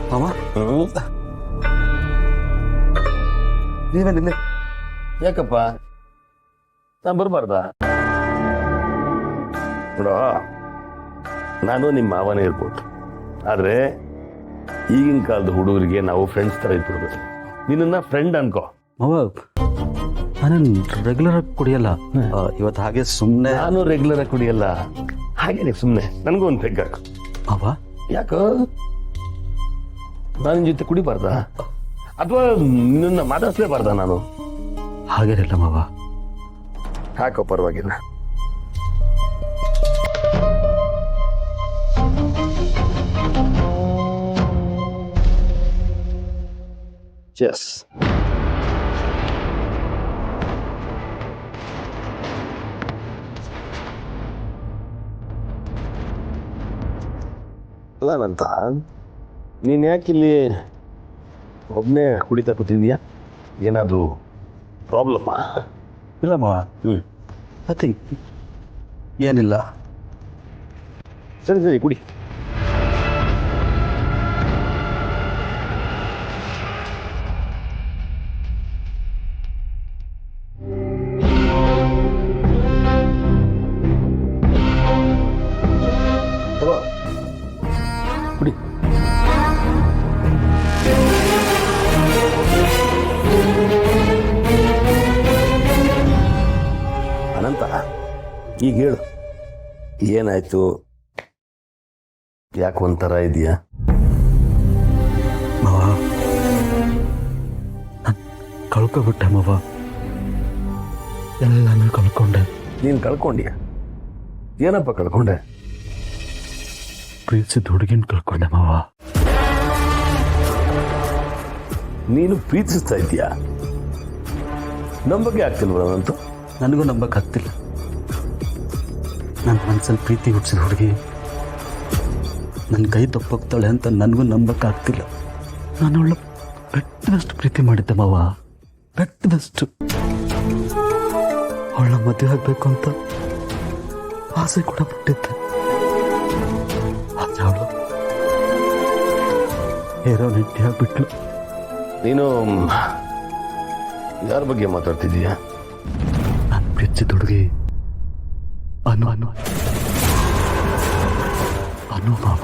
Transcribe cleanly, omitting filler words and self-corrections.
ಮಾವ ನೀವೇನಿಲ್ಲ ಯಾಕಪ್ಪ ನಾನು ಬರಬಾರ್ದ? ನೋಡ, ನಾನು ನಿಮ್ಮ ಮಾವನೇ ಇರ್ಬೋದು, ಆದರೆ ಈಗಿನ ಕಾಲದ ಹುಡುಗರಿಗೆ ನಾವು ಫ್ರೆಂಡ್ಸ್ ಥರ ಇಟ್ಬಿಡ್ಬೇಕು. ನಿನ್ನ ಫ್ರೆಂಡ್ ಅನ್ಕೋ. ಮಾವ ನಾನೇನು ರೆಗ್ಯುಲರ್ ಆಗಿ ಕುಡಿಯಲ್ಲ, ಇವತ್ತು ಹಾಗೆ ಸುಮ್ಮನೆ. ನಾನು ರೆಗ್ಯುಲರ್ ಆಗಿ ಕುಡಿಯಲ್ಲ, ಹಾಗೇನೆ ಸುಮ್ಮನೆ ನನಗೂ ಒಂದು ಪೆಗ್ ಹಾಕು. ಮಾವ ಯಾಕೋ ನಾನು ನಿನ್ನ ಜೊತೆ ಕುಡಿಬಾರ್ದ ಅಥವಾ ನಿನ್ನ ಮಾತಾಡ್ಸ್ಲೇಬಾರ್ದ ನಾನು? ಹಾಗೇನಿಲ್ಲ ಮಾವ. ಹಾಕೋ, ಪರವಾಗಿಲ್ಲ. ಚೆಸ್. ಅಲ್ಲಂತ ನೀನು ಯಾಕಿಲ್ಲಿ ಒಬ್ಬನೇ ಕುಡಿತಾ ಕೂತಿದ್ಯಾ? ಏನಾದರೂ ಪ್ರಾಬ್ಲಮ್ಮಾ? ಇಲ್ಲ ಮಾವ, ಅತಿ ಏನಿಲ್ಲ. ಸರಿ ಸರಿ, ಕುಡಿ. ಕುಡಿ. ಅನಂತ, ಈಗ ಹೇಳು, ಏನಾಯ್ತು? ಯಾಕೆ ಒಂಥರ ಇದೆಯಾ? ಮಾವ ಕಳ್ಕೊಬಿಟ್ಟೆ ಮಾವ, ಎಲ್ಲನೂ ಕಳ್ಕೊಂಡೆ. ನೀನು ಕಳ್ಕೊಂಡ್ಯಾ? ಏನಪ್ಪ ಕಳ್ಕೊಂಡೆ? ಪ್ರೀತಿಸಿದ ಹುಡುಗಿನ ಕಳ್ಕೊಂಡೆ ಮಾವ. ನೀನು ಪ್ರೀತಿಸ್ತಾ ಇದೀಯಾ? ನಮ್ಮ ಬಗ್ಗೆ ಆಗ್ತಿಲ್ವಂತೂ? ನನಗೂ ನಂಬಕ್ಕಾಗ್ತಿಲ್ಲ. ನನ್ನ ಮನಸ್ಸಲ್ಲಿ ಪ್ರೀತಿ ಹುಟ್ಟಿಸಿದ ಹುಡುಗಿ ನನ್ನ ಕೈ ತಪ್ಪೋಗ್ತಾಳೆ ಅಂತ ನನಗೂ ನಂಬಕ್ಕಾಗ್ತಿಲ್ಲ. ನಾನು ಅವಳ ಬೆಟ್ಟದಷ್ಟು ಪ್ರೀತಿ ಮಾಡಿದ್ದೆ ಮಾವ, ಬೆಟ್ಟದಷ್ಟು. ಅವಳ ಮದುವೆ ಆಗಬೇಕು ಅಂತ ಆಸೆ ಕೂಡ ಪಟ್ಟಿದ್ದೆ. ಆದರೆ ಅವಳು ಹೇರೋ ನೆಟ್ಟಿ ಆಗ್ಬಿಟ್ಲು. ನೀನು ಯಾರ ಬಗ್ಗೆ ಮಾತಾಡ್ತಿದ್ದೀಯಾ? ನಾನು ಪ್ರೀತಿಸಿದ ಹುಡುಗಿ ಅನು ಮಾವ.